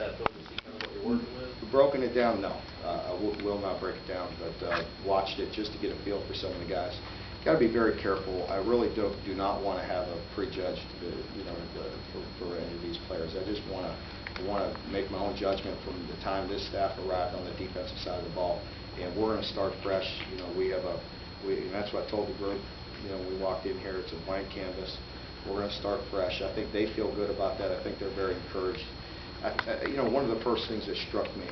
that film to see kind of what you're working with? Broken it down, no. I will not break it down, but watched it just to get a feel for some of the guys. Got to be very careful. I really do not want to have a prejudged, for any of these players. I just want to make my own judgment from the time this staff arrived on the defensive side of the ball, and we're going to start fresh. And that's what I told the group. We walked in here, it's a blank canvas. We're going to start fresh. I think they feel good about that. I think they're very encouraged. One of the first things that struck me,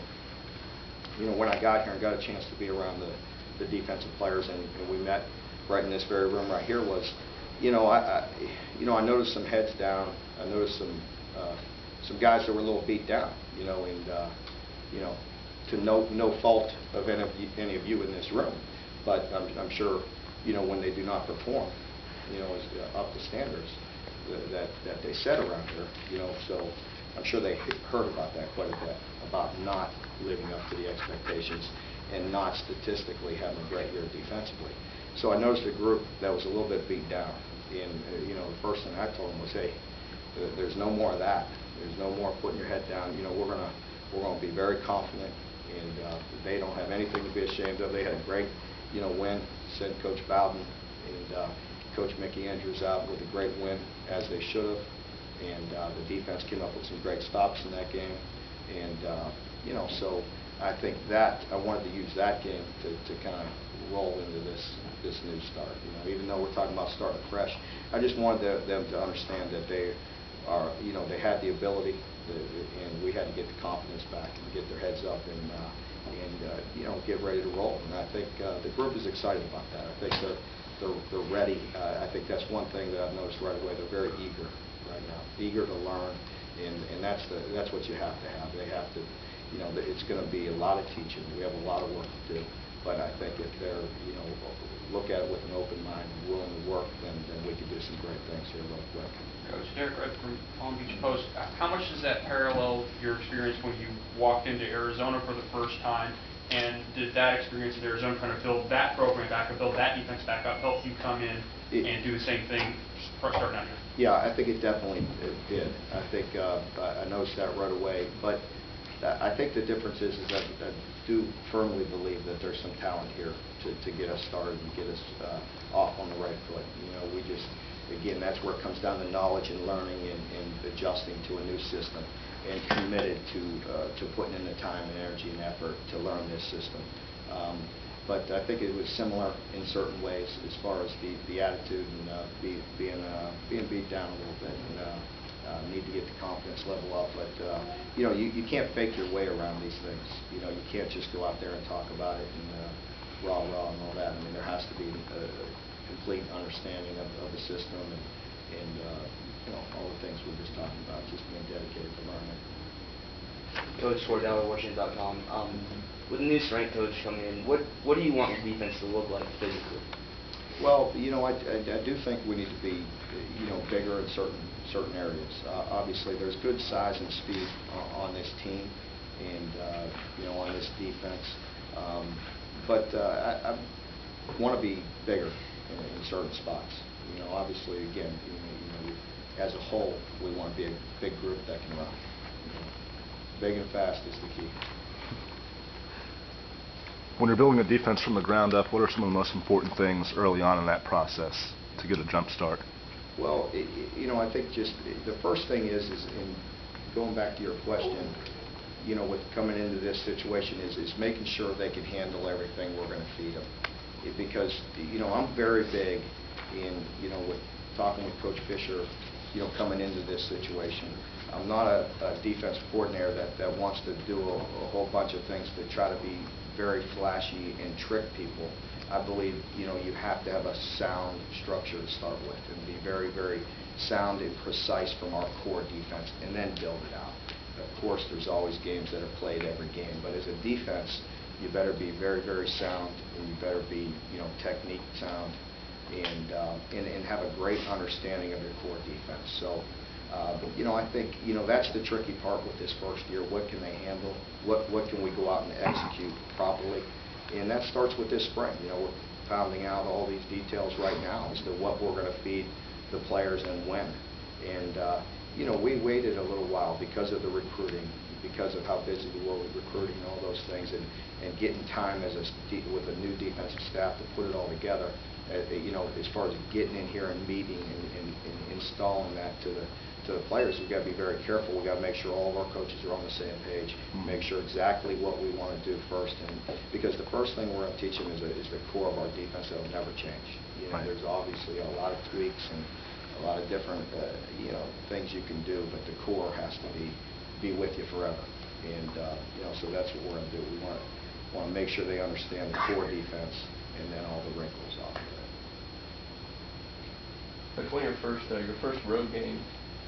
when I got here and got a chance to be around the defensive players, and we met right in this very room right here, was, I noticed some heads down. I noticed some guys that were a little beat down, to no fault of any of you in this room, but I'm sure, when they do not perform, up to standards that they set around here, so I'm sure they heard about that quite a bit, about not living up to the expectations and not statistically having a great year defensively. So I noticed a group that was a little bit beat down, and the first thing I told them was, hey, there's no more of that. There's no more putting your head down. We're gonna be very confident, and they don't have anything to be ashamed of. They had a great win. Sent Coach Bowden and Coach Mickey Andrews out with a great win, as they should have. And the defense came up with some great stops in that game. And so I think that I wanted to use that game to kind of roll into this new start. Even though we're talking about starting fresh, I just wanted them to understand that they are, they had the ability, and we had to get the confidence back and get their heads up and get ready to roll. And I think the group is excited about that. I think they're ready. I think that's one thing that I've noticed right away. They're very eager right now, eager to learn, and that's what you have to have. They have to, it's going to be a lot of teaching. We have a lot of work to do, but I think if they're, look at it with an open mind and willing to work, then we can do some great things here real quick. Coach Derek Red from Palm Beach Post. How much does that parallel your experience when you walked into Arizona for the first time? And did that experience in Arizona kind of build that program back up, build that defense back up, help you come in and do the same thing starting out here? Yeah, I think it definitely did. I think I noticed that right away. But I think the difference is that I do firmly believe that there's some talent here to get us started and get us off on the right foot. We just, again, that's where it comes down to knowledge and learning and adjusting to a new system, and committed to putting in the time and energy and effort to learn this system. But I think it was similar in certain ways as far as the attitude and being beat down a little bit, and need to get the confidence level up. But you can't fake your way around these things. You can't just go out there and talk about it and rah rah and all that. I mean, there has to be a complete understanding of the system and all the things we were just talking about, just being dedicated to learning. Coach Wardell, Washington.com. With the new strength coach coming in, what do you want your defense to look like physically? Well, I do think we need to be, bigger in certain areas. Obviously, there's good size and speed on this team, and on this defense. But I want to be bigger in certain spots. Obviously, again, as a whole, we want to be a big group that can run. Big and fast is the key. When you're building a defense from the ground up, what are some of the most important things early on in that process to get a jump start? Well, I think just the first thing is in going back to your question, with coming into this situation is making sure they can handle everything we're going to feed them. Because, I'm very big in, with talking with Coach Fisher, coming into this situation. I'm not a defense coordinator that wants to do a whole bunch of things to try to be very flashy and trick people. I believe, you have to have a sound structure to start with and be very, very sound and precise from our core defense, and then build it out. Of course, there's always games that are played every game, but as a defense, you better be very, very sound, and you better be, technique sound, and have a great understanding of your core defense. So, I think, that's the tricky part with this first year. What can they handle? What can we go out and execute properly? And that starts with this spring. We're pounding out all these details right now as to what we're going to feed the players and when. And, we waited a little while because of the recruiting, because because of how busy we were with recruiting and all those things, and getting time as with a new defensive staff to put it all together. You know, as far as getting in here and meeting and installing that to the players, we've got to be very careful. We've got to make sure all of our coaches are on the same page, make sure exactly what we want to do first, and because the first thing we're going to teach them is the core of our defense that will never change. You know, there's obviously a lot of tweaks and a lot of different you know, things you can do, but the core has to be with you forever. And you know, so that's what we're going to do. We want to make sure they understand the core defense and then all the wrinkles off of it. But when your first road game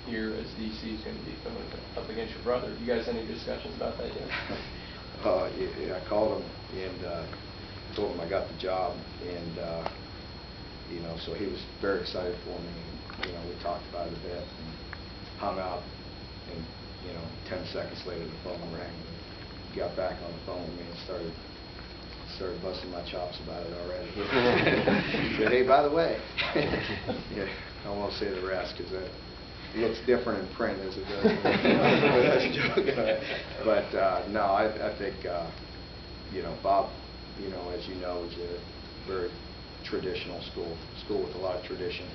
here as DC is going to be coming up against your brother, you guys any discussions about that yet? Yeah, I called him and told him I got the job, and you know, so he was very excited for me. You know, we talked about it a bit and hung up, and you know, 10 seconds later the phone rang. He got back on the phone with me and started busting my chops about it already. He said, "Hey, by the way," yeah, I won't say the rest because that looks different in print as it does. But no, I think you know, Bob, you know, as you know, is a very traditional school with a lot of tradition,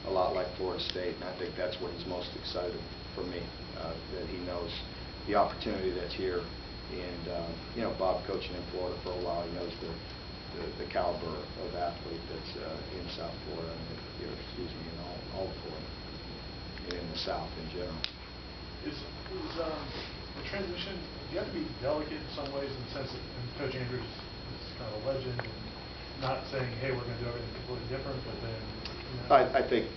a lot like Florida State, and I think that's what he's most excited for me, that he knows the opportunity that's here. And you know, Bob coaching in Florida for a while, he knows the caliber of athlete that's in South Florida, and excuse me, in all of Florida, and in the South in general. Is the transition, do you have to be delicate in some ways in the sense that Coach Andrews is kind of a legend, and not saying, hey, we're going to do everything completely different, but then, you know. I think,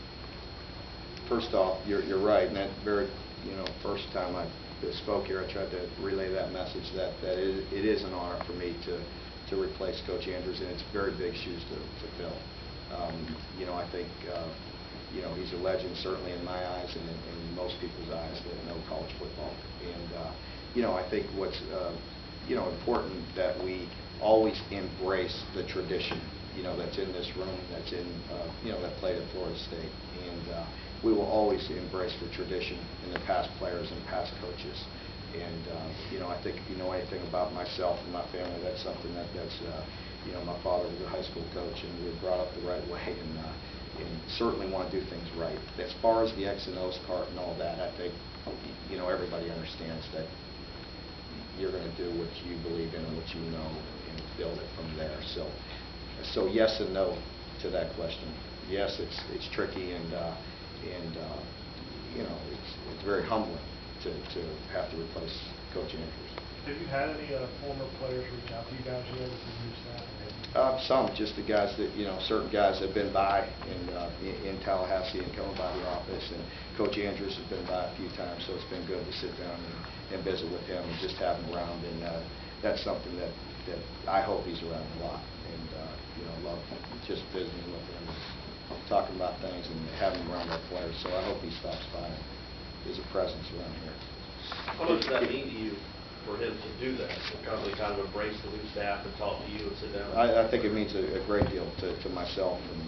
first off, you're right, and that very, you know, first time I spoke here, I tried to relay that message that it is an honor for me to replace Coach Andrews, and it's very big shoes to fill. You know, I think you know, he's a legend certainly in my eyes and in most people's eyes that know college football. And you know, I think what's you know, important that we always embrace the tradition, you know, that's in this room, that's in you know, that played at Florida State, and we will always embrace the tradition in the past players and past coaches. And you know, I think if you know anything about myself and my family, that's something that's you know, my father was a high school coach, and we were brought up the right way, and certainly want to do things right. As far as the X and O's part and all that, I think you know, everybody understands that you're going to do what you believe in and what you know, and build it from there. So yes and no to that question. Yes, it's tricky, and you know, it's very humbling to have to replace Coach Andrews. Have you had any former players reach out to you guys yet as a new staff? Some, just the guys that, you know, certain guys have been by in Tallahassee and coming by the office, and Coach Andrews has been by a few times, so it's been good to sit down and visit with him and just have him around, and that's something that I hope he's around a lot, and you know, love just visiting with him, talking about things and having him around our players, so I hope he stops by and is a presence around here. What does that mean to you for him to do that, to kind of embrace the new staff and talk to you and sit down? I think it means a great deal to myself, and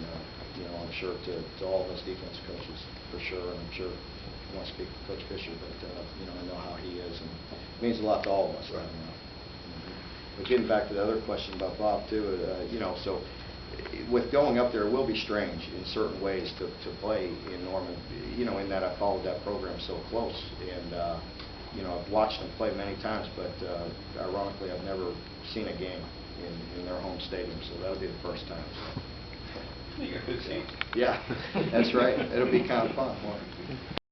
you know, I'm sure to all of us defense coaches for sure, and I'm sure I want to speak to Coach Fisher, but you know, I know how he is, and it means a lot to all of us. Right. But getting back to the other question about Bob too, you know, so with going up there, it will be strange in certain ways to play in Norman, you know, in that I followed that program so close, and you know, I've watched them play many times, but ironically, I've never seen a game in their home stadium, so that'll be the first time. You got good seats. Yeah, that's right. It'll be kind of fun.